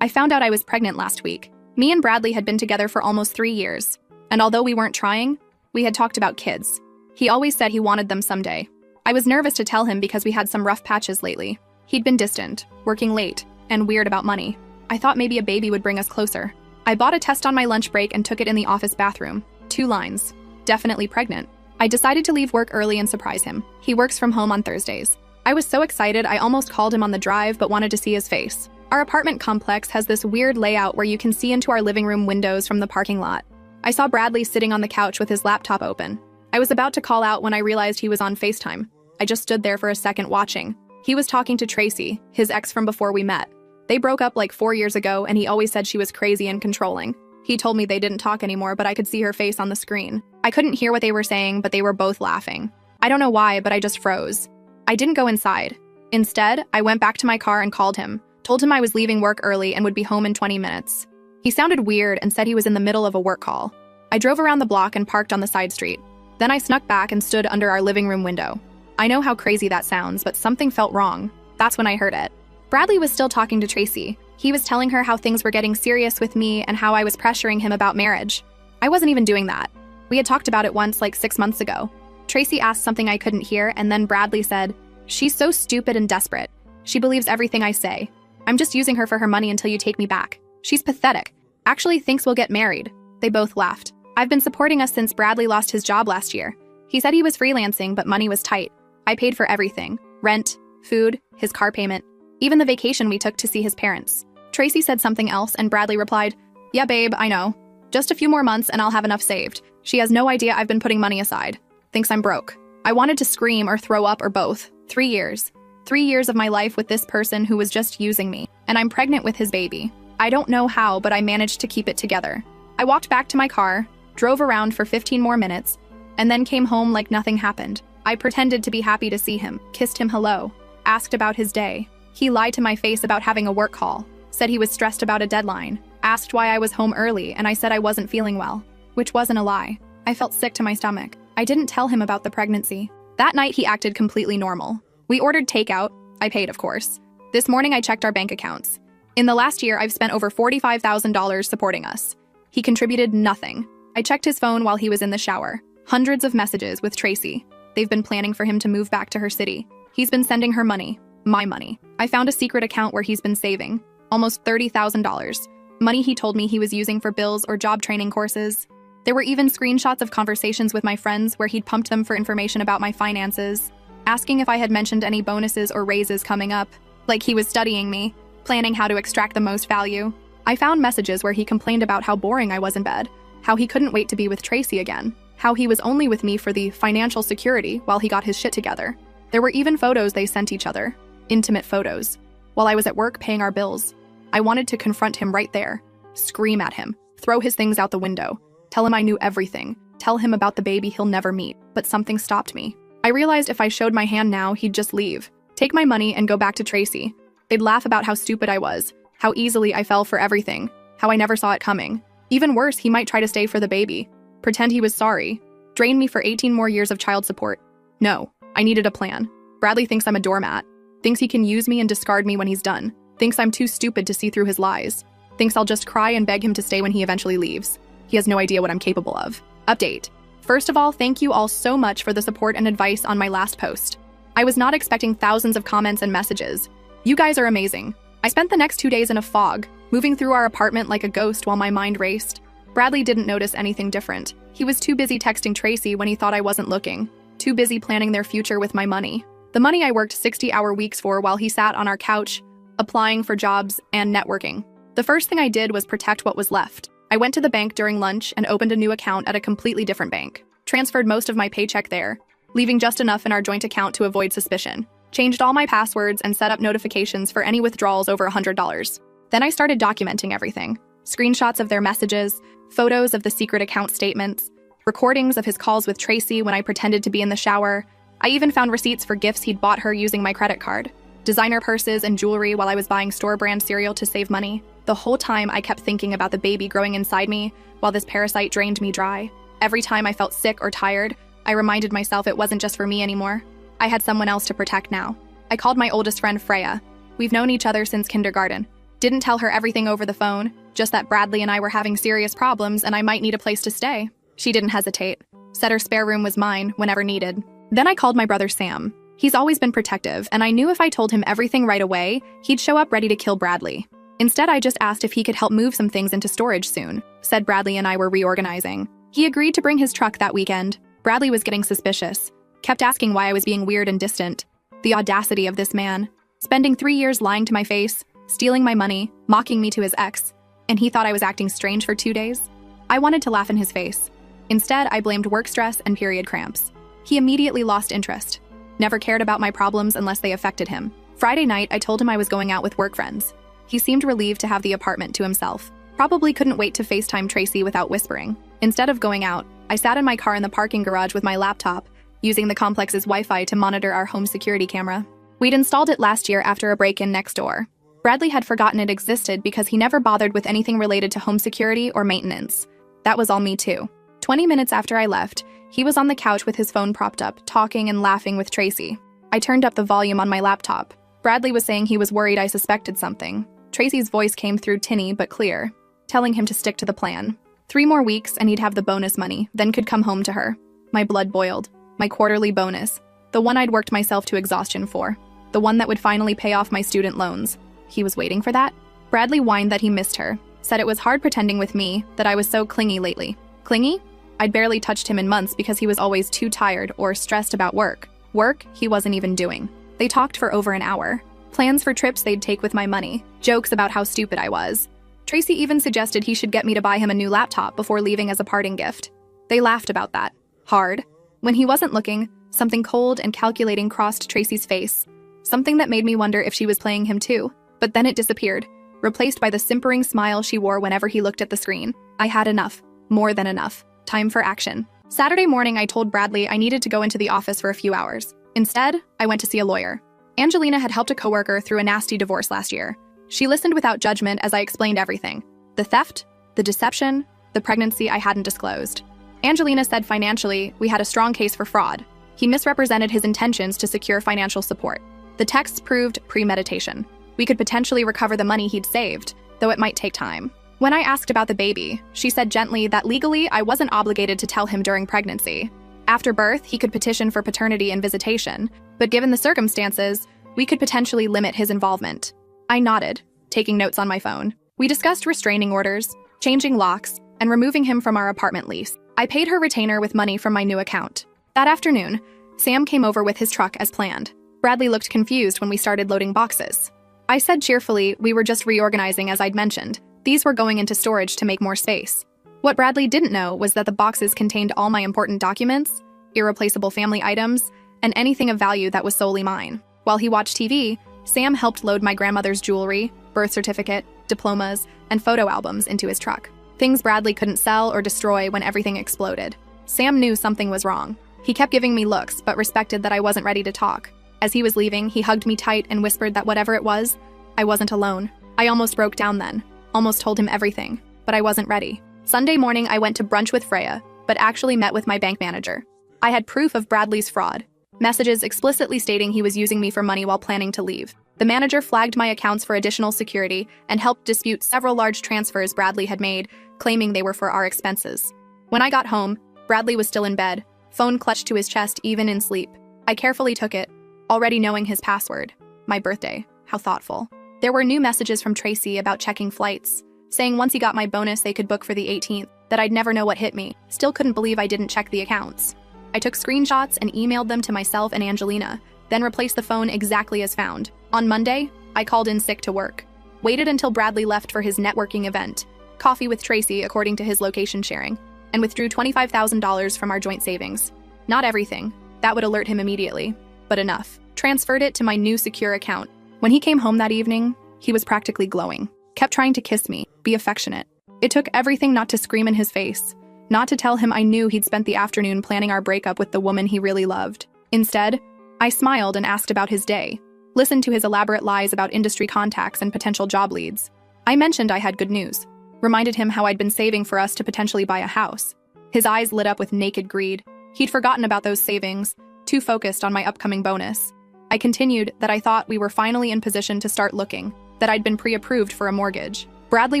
I found out I was pregnant last week. Me and Bradley had been together for almost 3 years, and although we weren't trying, we had talked about kids. He always said he wanted them someday. I was nervous to tell him because we had some rough patches lately. He'd been distant, working late, and weird about money. I thought maybe a baby would bring us closer. I bought a test on my lunch break and took it in the office bathroom. 2 lines. Definitely pregnant. I decided to leave work early and surprise him. He works from home on Thursdays. I was so excited I almost called him on the drive but wanted to see his face. Our apartment complex has this weird layout where you can see into our living room windows from the parking lot. I saw Bradley sitting on the couch with his laptop open. I was about to call out when I realized he was on FaceTime. I just stood there for a second watching. He was talking to Tracy, his ex from before we met. They broke up like 4 years ago and he always said she was crazy and controlling. He told me they didn't talk anymore, but I could see her face on the screen. I couldn't hear what they were saying, but they were both laughing. I don't know why, but I just froze. I didn't go inside. Instead, I went back to my car and called him, told him I was leaving work early and would be home in 20 minutes. He sounded weird and said he was in the middle of a work call. I drove around the block and parked on the side street. Then I snuck back and stood under our living room window. I know how crazy that sounds, but something felt wrong. That's when I heard it. Bradley was still talking to Tracy. He was telling her how things were getting serious with me and how I was pressuring him about marriage. I wasn't even doing that. We had talked about it once like 6 months ago. Tracy asked something I couldn't hear, and then Bradley said, "She's so stupid and desperate. She believes everything I say. I'm just using her for her money until you take me back. She's pathetic. Actually thinks we'll get married." They both laughed. I've been supporting us since Bradley lost his job last year. He said he was freelancing, but money was tight. I paid for everything. Rent, food, his car payment, even the vacation we took to see his parents. Tracy said something else, and Bradley replied, "Yeah, babe, I know. Just a few more months and I'll have enough saved. She has no idea I've been putting money aside. Thinks I'm broke." I wanted to scream or throw up or both. 3 years. 3 years of my life with this person who was just using me, and I'm pregnant with his baby. I don't know how, but I managed to keep it together. I walked back to my car, drove around for 15 more minutes, and then came home like nothing happened. I pretended to be happy to see him, kissed him hello, asked about his day. He lied to my face about having a work call, said he was stressed about a deadline, asked why I was home early, and I said I wasn't feeling well, which wasn't a lie. I felt sick to my stomach. I didn't tell him about the pregnancy. That night he acted completely normal. We ordered takeout. I paid, of course. This morning I checked our bank accounts. In the last year, I've spent over $45,000 supporting us. He contributed nothing. I checked his phone while he was in the shower. Hundreds of messages with Tracy. They've been planning for him to move back to her city. He's been sending her money. My money. I found a secret account where he's been saving. Almost $30,000. Money he told me he was using for bills or job training courses. There were even screenshots of conversations with my friends where he'd pumped them for information about my finances, asking if I had mentioned any bonuses or raises coming up, like he was studying me, planning how to extract the most value. I found messages where he complained about how boring I was in bed, how he couldn't wait to be with Tracy again, how he was only with me for the financial security while he got his shit together. There were even photos they sent each other, intimate photos, while I was at work paying our bills. I wanted to confront him right there, scream at him, throw his things out the window, tell him I knew everything, tell him about the baby he'll never meet, but something stopped me. I realized if I showed my hand now, he'd just leave, take my money and go back to Tracy. They'd laugh about how stupid I was, how easily I fell for everything, how I never saw it coming. Even worse, he might try to stay for the baby, pretend he was sorry, drain me for 18 more years of child support. No, I needed a plan. Bradley thinks I'm a doormat, thinks he can use me and discard me when he's done, thinks I'm too stupid to see through his lies, thinks I'll just cry and beg him to stay when he eventually leaves. He has no idea what I'm capable of. Update. First of all, thank you all so much for the support and advice on my last post. I was not expecting thousands of comments and messages. You guys are amazing. I spent the next 2 days in a fog, moving through our apartment like a ghost while my mind raced. Bradley didn't notice anything different. He was too busy texting Tracy when he thought I wasn't looking, too busy planning their future with my money. The money I worked 60-hour weeks for while he sat on our couch, applying for jobs and networking. The first thing I did was protect what was left. I went to the bank during lunch and opened a new account at a completely different bank. Transferred most of my paycheck there, leaving just enough in our joint account to avoid suspicion. Changed all my passwords and set up notifications for any withdrawals over $100. Then I started documenting everything. Screenshots of their messages, photos of the secret account statements, recordings of his calls with Tracy when I pretended to be in the shower. I even found receipts for gifts he'd bought her using my credit card. Designer purses and jewelry while I was buying store-brand cereal to save money. The whole time I kept thinking about the baby growing inside me while this parasite drained me dry. Every time I felt sick or tired, I reminded myself it wasn't just for me anymore. I had someone else to protect now. I called my oldest friend Freya. We've known each other since kindergarten. Didn't tell her everything over the phone, just that Bradley and I were having serious problems and I might need a place to stay. She didn't hesitate. Said her spare room was mine whenever needed. Then I called my brother Sam. He's always been protective, and I knew if I told him everything right away, he'd show up ready to kill Bradley. Instead, I just asked if he could help move some things into storage soon. Said Bradley and I were reorganizing. He agreed to bring his truck that weekend. Bradley was getting suspicious. Kept asking why I was being weird and distant. The audacity of this man. Spending 3 years lying to my face, stealing my money, mocking me to his ex, and he thought I was acting strange for 2 days? I wanted to laugh in his face. Instead, I blamed work stress and period cramps. He immediately lost interest. Never cared about my problems unless they affected him. Friday night, I told him I was going out with work friends. He seemed relieved to have the apartment to himself. Probably couldn't wait to FaceTime Tracy without whispering. Instead of going out, I sat in my car in the parking garage with my laptop, using the complex's Wi-Fi to monitor our home security camera. We'd installed it last year after a break-in next door. Bradley had forgotten it existed because he never bothered with anything related to home security or maintenance. That was all me too. 20 minutes after I left, he was on the couch with his phone propped up, talking and laughing with Tracy. I turned up the volume on my laptop. Bradley was saying he was worried I suspected something. Tracy's voice came through tinny but clear, telling him to stick to the plan. 3 more weeks and he'd have the bonus money, then could come home to her. My blood boiled. My quarterly bonus. The one I'd worked myself to exhaustion for. The one that would finally pay off my student loans. He was waiting for that? Bradley whined that he missed her. Said it was hard pretending with me that I was so clingy lately. Clingy? I'd barely touched him in months because he was always too tired or stressed about work. Work he wasn't even doing. They talked for over an hour. Plans for trips they'd take with my money. Jokes about how stupid I was. Tracy even suggested he should get me to buy him a new laptop before leaving as a parting gift. They laughed about that. Hard. When he wasn't looking, something cold and calculating crossed Tracy's face. Something that made me wonder if she was playing him too. But then it disappeared, replaced by the simpering smile she wore whenever he looked at the screen. I had enough. More than enough. Time for action. Saturday morning, I told Bradley I needed to go into the office for a few hours. Instead, I went to see a lawyer. Angelina had helped a coworker through a nasty divorce last year. She listened without judgment as I explained everything. The theft, the deception, the pregnancy I hadn't disclosed. Angelina said financially, we had a strong case for fraud. He misrepresented his intentions to secure financial support. The texts proved premeditation. We could potentially recover the money he'd saved, though it might take time. When I asked about the baby, she said gently that legally I wasn't obligated to tell him during pregnancy. After birth, he could petition for paternity and visitation, but given the circumstances, we could potentially limit his involvement. I nodded, taking notes on my phone. We discussed restraining orders, changing locks, and removing him from our apartment lease. I paid her retainer with money from my new account. That afternoon, Sam came over with his truck as planned. Bradley looked confused when we started loading boxes. I said cheerfully we were just reorganizing as I'd mentioned. These were going into storage to make more space. What Bradley didn't know was that the boxes contained all my important documents, irreplaceable family items, and anything of value that was solely mine. While he watched TV, Sam helped load my grandmother's jewelry, birth certificate, diplomas, and photo albums into his truck. Things Bradley couldn't sell or destroy when everything exploded. Sam knew something was wrong. He kept giving me looks, but respected that I wasn't ready to talk. As he was leaving, he hugged me tight and whispered that whatever it was, I wasn't alone. I almost broke down then. Almost told him everything, but I wasn't ready. Sunday morning, I went to brunch with Freya, but actually met with my bank manager. I had proof of Bradley's fraud. Messages explicitly stating he was using me for money while planning to leave. The manager flagged my accounts for additional security and helped dispute several large transfers Bradley had made, claiming they were for our expenses. When I got home, Bradley was still in bed, phone clutched to his chest even in sleep. I carefully took it, already knowing his password. My birthday. How thoughtful. There were new messages from Tracy about checking flights, saying once he got my bonus they could book for the 18th, that I'd never know what hit me. Still couldn't believe I didn't check the accounts. I took screenshots and emailed them to myself and Angelina, then replaced the phone exactly as found. On Monday, I called in sick to work. Waited until Bradley left for his networking event, coffee with Tracy according to his location sharing, and withdrew $25,000 from our joint savings. Not everything. That would alert him immediately, but enough. Transferred it to my new secure account. When he came home that evening, he was practically glowing. Kept trying to kiss me, be affectionate. It took everything not to scream in his face, not to tell him I knew he'd spent the afternoon planning our breakup with the woman he really loved. Instead, I smiled and asked about his day, listened to his elaborate lies about industry contacts and potential job leads. I mentioned I had good news, reminded him how I'd been saving for us to potentially buy a house. His eyes lit up with naked greed. He'd forgotten about those savings, too focused on my upcoming bonus. I continued that I thought we were finally in position to start looking. that I'd been pre-approved for a mortgage. Bradley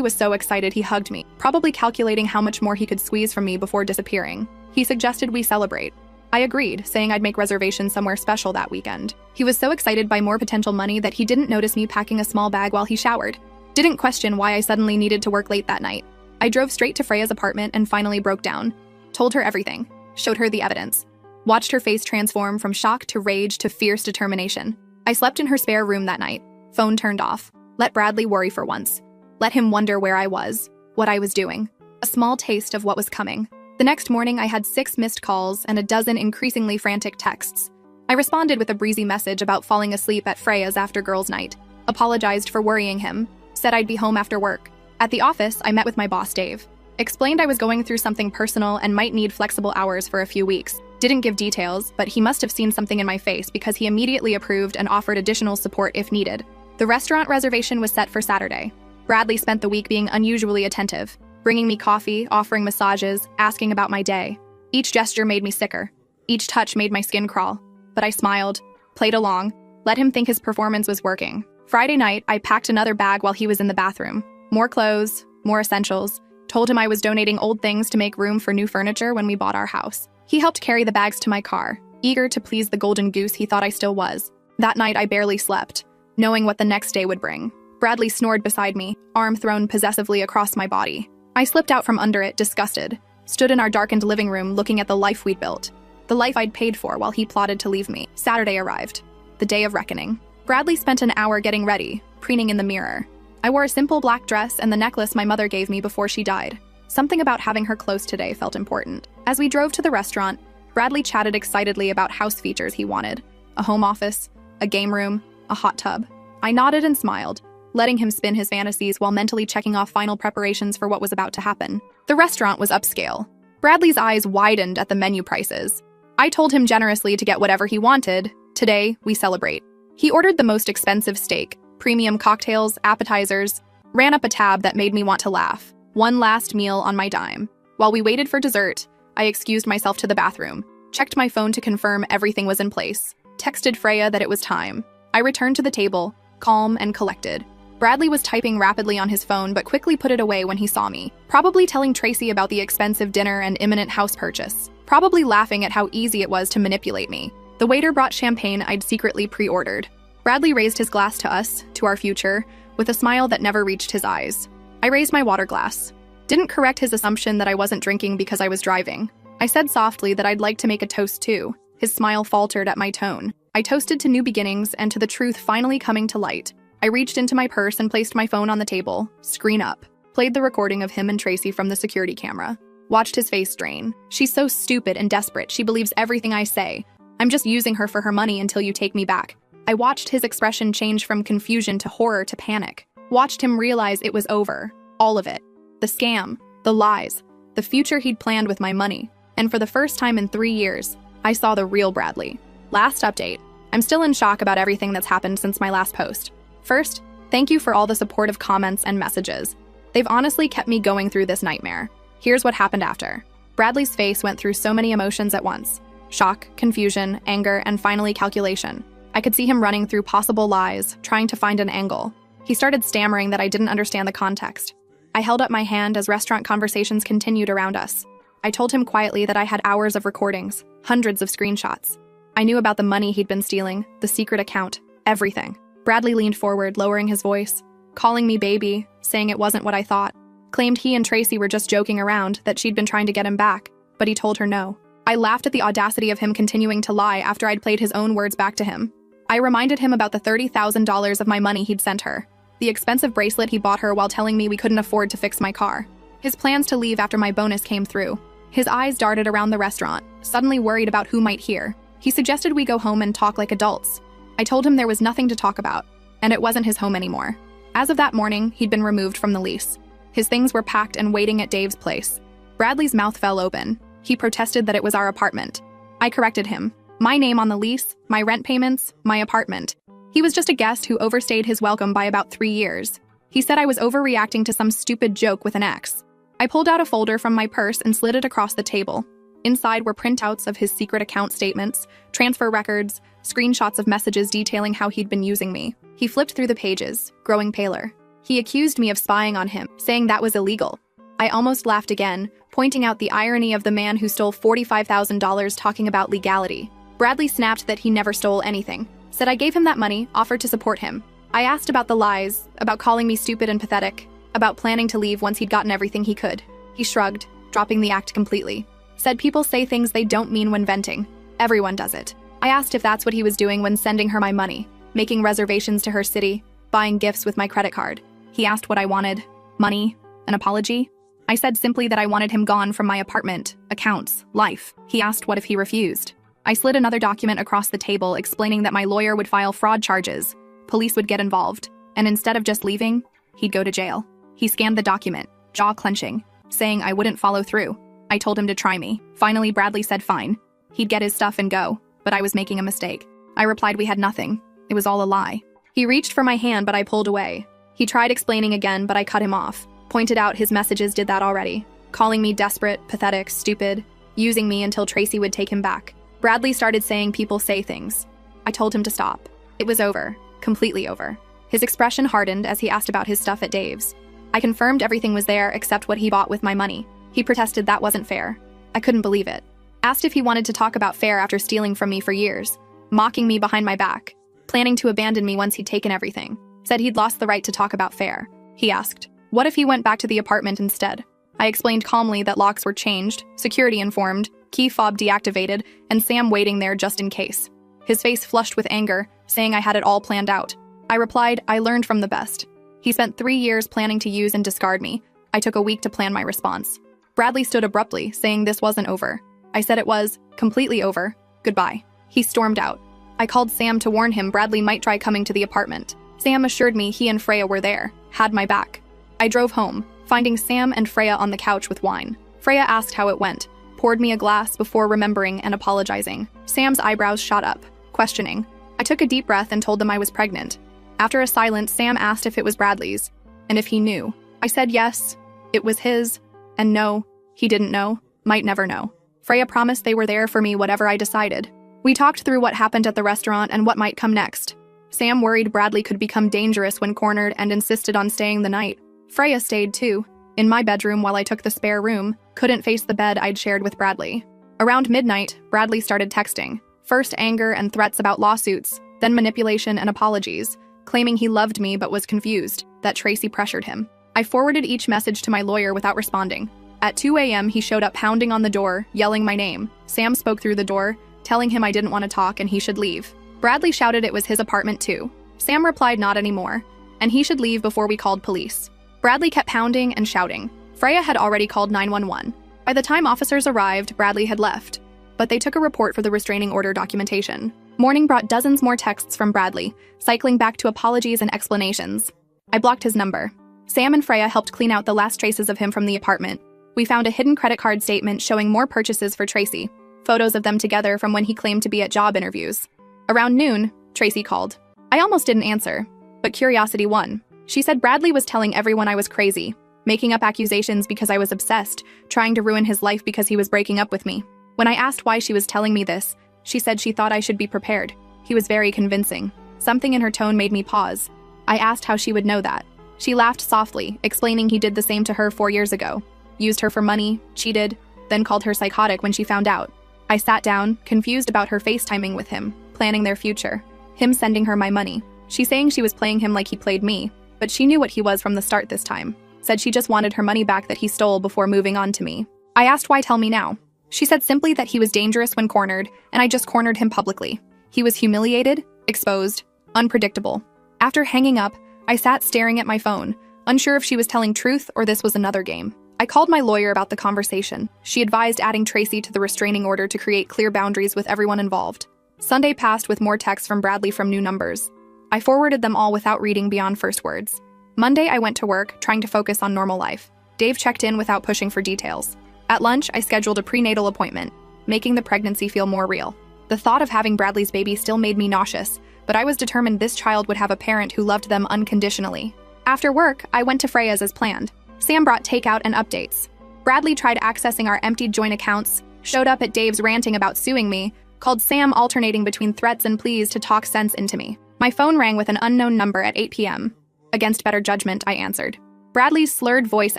was so excited he hugged me, probably calculating how much more he could squeeze from me before disappearing. He suggested we celebrate. I agreed, saying I'd make reservations somewhere special that weekend. He was so excited by more potential money that he didn't notice me packing a small bag while he showered. Didn't question why I suddenly needed to work late that night. I drove straight to Freya's apartment and finally broke down. Told her everything. Showed her the evidence. Watched her face transform from shock to rage to fierce determination. I slept in her spare room that night. Phone turned off. Let Bradley worry for once. Let him wonder where I was, what I was doing. A small taste of what was coming. The next morning, I had 6 missed calls and a dozen increasingly frantic texts. I responded with a breezy message about falling asleep at Freya's after girls' night. Apologized for worrying him. Said I'd be home after work. At the office, I met with my boss, Dave. Explained I was going through something personal and might need flexible hours for a few weeks. Didn't give details, but he must have seen something in my face because he immediately approved and offered additional support if needed. The restaurant reservation was set for Saturday. Bradley spent the week being unusually attentive, bringing me coffee, offering massages, asking about my day. Each gesture made me sicker. Each touch made my skin crawl. But I smiled, played along, let him think his performance was working. Friday night, I packed another bag while he was in the bathroom. More clothes, more essentials. Told him I was donating old things to make room for new furniture when we bought our house. He helped carry the bags to my car, eager to please the golden goose he thought I still was. That night, I barely slept, knowing what the next day would bring. Bradley snored beside me, arm thrown possessively across my body. I slipped out from under it, disgusted, stood in our darkened living room looking at the life we'd built, the life I'd paid for while he plotted to leave me. Saturday arrived, the day of reckoning. Bradley spent an hour getting ready, preening in the mirror. I wore a simple black dress and the necklace my mother gave me before she died. Something about having her close today felt important. As we drove to the restaurant, Bradley chatted excitedly about house features he wanted: a home office, a game room, a hot tub. I nodded and smiled, letting him spin his fantasies while mentally checking off final preparations for what was about to happen. The restaurant was upscale. Bradley's eyes widened at the menu prices. I told him generously to get whatever he wanted. Today, we celebrate. He ordered the most expensive steak, premium cocktails, appetizers, ran up a tab that made me want to laugh. One last meal on my dime. While we waited for dessert, I excused myself to the bathroom, checked my phone to confirm everything was in place, texted Freya that it was time. I returned to the table, calm and collected. Bradley was typing rapidly on his phone but quickly put it away when he saw me, probably telling Tracy about the expensive dinner and imminent house purchase, probably laughing at how easy it was to manipulate me. The waiter brought champagne I'd secretly pre-ordered. Bradley raised his glass to us, to our future, with a smile that never reached his eyes. I raised my water glass. Didn't correct his assumption that I wasn't drinking because I was driving. I said softly that I'd like to make a toast too. His smile faltered at my tone. I toasted to new beginnings and to the truth finally coming to light. I reached into my purse and placed my phone on the table, screen up. Played the recording of him and Tracy from the security camera. Watched his face drain. She's so stupid and desperate, she believes everything I say. I'm just using her for her money until you take me back. I watched his expression change from confusion to horror to panic. Watched him realize it was over. All of it. The scam, the lies, the future he'd planned with my money. And for the first time in 3 years, I saw the real Bradley. Last update. I'm still in shock about everything that's happened since my last post. First, thank you for all the supportive comments and messages. They've honestly kept me going through this nightmare. Here's what happened after. Bradley's face went through so many emotions at once. Shock, confusion, anger, and finally calculation. I could see him running through possible lies, trying to find an angle. He started stammering that I didn't understand the context. I held up my hand as restaurant conversations continued around us. I told him quietly that I had hours of recordings, hundreds of screenshots. I knew about the money he'd been stealing, the secret account, everything. Bradley leaned forward, lowering his voice, calling me baby, saying it wasn't what I thought. Claimed he and Tracy were just joking around, that she'd been trying to get him back, but he told her no. I laughed at the audacity of him continuing to lie after I'd played his own words back to him. I reminded him about the $30,000 of my money he'd sent her, the expensive bracelet he bought her while telling me we couldn't afford to fix my car, his plans to leave after my bonus came through. His eyes darted around the restaurant, suddenly worried about who might hear. He suggested we go home and talk like adults. I told him there was nothing to talk about, and it wasn't his home anymore. As of that morning, he'd been removed from the lease. His things were packed and waiting at Dave's place. Bradley's mouth fell open. He protested that it was our apartment. I corrected him. My name on the lease, my rent payments, my apartment. He was just a guest who overstayed his welcome by about 3 years. He said I was overreacting to some stupid joke with an ex. I pulled out a folder from my purse and slid it across the table. Inside were printouts of his secret account statements, transfer records, screenshots of messages detailing how he'd been using me. He flipped through the pages, growing paler. He accused me of spying on him, saying that was illegal. I almost laughed again, pointing out the irony of the man who stole $45,000 talking about legality. Bradley snapped that he never stole anything, said I gave him that money, offered to support him. I asked about the lies, about calling me stupid and pathetic, about planning to leave once he'd gotten everything he could. He shrugged, dropping the act completely. Said people say things they don't mean when venting. Everyone does it. I asked if that's what he was doing when sending her my money, making reservations to her city, buying gifts with my credit card. He asked what I wanted. Money? An apology? I said simply that I wanted him gone from my apartment, accounts, life. He asked what if he refused. I slid another document across the table explaining that my lawyer would file fraud charges, police would get involved, and instead of just leaving, he'd go to jail. He scanned the document, jaw clenching, saying I wouldn't follow through. I told him to try me. Finally, Bradley said fine. He'd get his stuff and go, but I was making a mistake. I replied we had nothing. It was all a lie. He reached for my hand, but I pulled away. He tried explaining again, but I cut him off. Pointed out his messages did that already, calling me desperate, pathetic, stupid, using me until Tracy would take him back. Bradley started saying people say things. I told him to stop. It was over, completely over. His expression hardened as he asked about his stuff at Dave's. I confirmed everything was there except what he bought with my money. He protested that wasn't fair. I couldn't believe it. Asked if he wanted to talk about fair after stealing from me for years, mocking me behind my back, planning to abandon me once he'd taken everything. Said he'd lost the right to talk about fair. He asked, what if he went back to the apartment instead? I explained calmly that locks were changed, security informed, key fob deactivated, and Sam waiting there just in case. His face flushed with anger, saying I had it all planned out. I replied, I learned from the best. He spent 3 years planning to use and discard me. I took a week to plan my response. Bradley stood abruptly, saying this wasn't over. I said it was, completely over. Goodbye. He stormed out. I called Sam to warn him Bradley might try coming to the apartment. Sam assured me he and Freya were there, had my back. I drove home, finding Sam and Freya on the couch with wine. Freya asked how it went, poured me a glass before remembering and apologizing. Sam's eyebrows shot up, questioning. I took a deep breath and told them I was pregnant. After a silence, Sam asked if it was Bradley's, and if he knew. I said yes, it was his, and no, he didn't know, might never know. Freya promised they were there for me whatever I decided. We talked through what happened at the restaurant and what might come next. Sam worried Bradley could become dangerous when cornered and insisted on staying the night. Freya stayed too, in my bedroom while I took the spare room, couldn't face the bed I'd shared with Bradley. Around midnight, Bradley started texting. First anger and threats about lawsuits, then manipulation and apologies, claiming he loved me but was confused, that Tracy pressured him. I forwarded each message to my lawyer without responding. At 2 a.m., he showed up pounding on the door, yelling my name. Sam spoke through the door, telling him I didn't want to talk and he should leave. Bradley shouted it was his apartment too. Sam replied not anymore, and he should leave before we called police. Bradley kept pounding and shouting. Freya had already called 911. By the time officers arrived, Bradley had left, but they took a report for the restraining order documentation. Morning brought dozens more texts from Bradley, cycling back to apologies and explanations. I blocked his number. Sam and Freya helped clean out the last traces of him from the apartment. We found a hidden credit card statement showing more purchases for Tracy, photos of them together from when he claimed to be at job interviews. Around noon, Tracy called. I almost didn't answer, but curiosity won. She said Bradley was telling everyone I was crazy, making up accusations because I was obsessed, trying to ruin his life because he was breaking up with me. When I asked why she was telling me this, she said she thought I should be prepared. He was very convincing. Something in her tone made me pause. I asked how she would know that. She laughed softly, explaining he did the same to her 4 years ago. Used her for money, cheated, then called her psychotic when she found out. I sat down, confused about her FaceTiming with him, planning their future. Him sending her my money. She saying she was playing him like he played me, but she knew what he was from the start this time. Said she just wanted her money back that he stole before moving on to me. I asked why tell me now. She said simply that he was dangerous when cornered, and I just cornered him publicly. He was humiliated, exposed, unpredictable. After hanging up, I sat staring at my phone, unsure if she was telling truth or this was another game. I called my lawyer about the conversation. She advised adding Tracy to the restraining order to create clear boundaries with everyone involved. Sunday passed with more texts from Bradley from new numbers. I forwarded them all without reading beyond first words. Monday, I went to work, trying to focus on normal life. Dave checked in without pushing for details. At lunch, I scheduled a prenatal appointment, making the pregnancy feel more real. The thought of having Bradley's baby still made me nauseous, but I was determined this child would have a parent who loved them unconditionally. After work, I went to Freya's as planned. Sam brought takeout and updates. Bradley tried accessing our emptied joint accounts, showed up at Dave's ranting about suing me, called Sam alternating between threats and pleas to talk sense into me. My phone rang with an unknown number at 8 p.m. Against better judgment, I answered. Bradley's slurred voice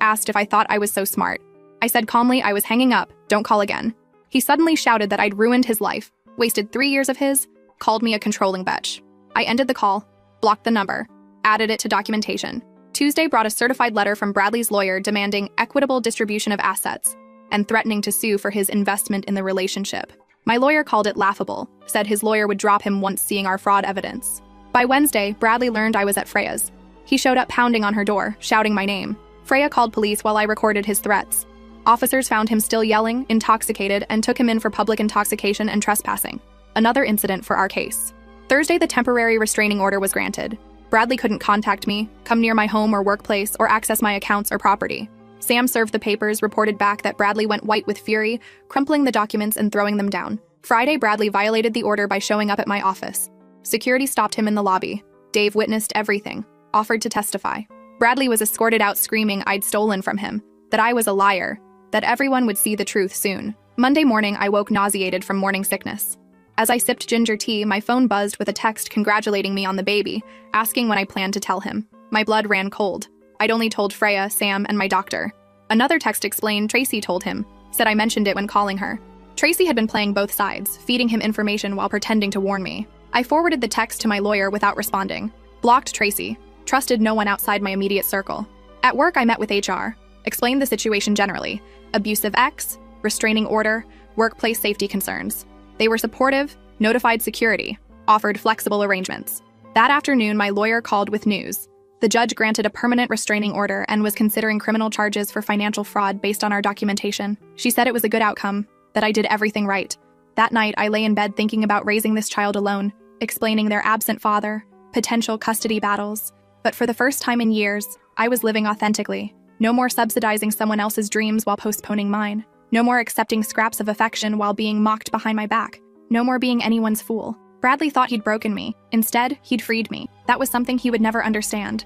asked if I thought I was so smart. I said calmly I was hanging up, don't call again. He suddenly shouted that I'd ruined his life, wasted 3 years of his, called me a controlling bitch. I ended the call, blocked the number, added it to documentation. Tuesday brought a certified letter from Bradley's lawyer demanding equitable distribution of assets and threatening to sue for his investment in the relationship. My lawyer called it laughable, said his lawyer would drop him once seeing our fraud evidence. By Wednesday, Bradley learned I was at Freya's. He showed up pounding on her door, shouting my name. Freya called police while I recorded his threats. Officers found him still yelling, intoxicated, and took him in for public intoxication and trespassing. Another incident for our case. Thursday, the temporary restraining order was granted. Bradley couldn't contact me, come near my home or workplace, or access my accounts or property. Sam served the papers, reported back that Bradley went white with fury, crumpling the documents and throwing them down. Friday, Bradley violated the order by showing up at my office. Security stopped him in the lobby. Dave witnessed everything, offered to testify. Bradley was escorted out screaming I'd stolen from him, that I was a liar, that everyone would see the truth soon. Monday morning, I woke nauseated from morning sickness. As I sipped ginger tea, my phone buzzed with a text congratulating me on the baby, asking when I planned to tell him. My blood ran cold. I'd only told Freya, Sam, and my doctor. Another text explained Tracy told him, said I mentioned it when calling her. Tracy had been playing both sides, feeding him information while pretending to warn me. I forwarded the text to my lawyer without responding. Blocked Tracy. Trusted no one outside my immediate circle. At work, I met with HR. Explained the situation generally. Abusive ex, restraining order, workplace safety concerns. They were supportive, notified security, offered flexible arrangements. That afternoon, my lawyer called with news. The judge granted a permanent restraining order and was considering criminal charges for financial fraud based on our documentation. She said it was a good outcome, that I did everything right. That night, I lay in bed thinking about raising this child alone, explaining their absent father, potential custody battles. But for the first time in years, I was living authentically. No more subsidizing someone else's dreams while postponing mine. No more accepting scraps of affection while being mocked behind my back. No more being anyone's fool. Bradley thought he'd broken me. Instead, he'd freed me. That was something he would never understand.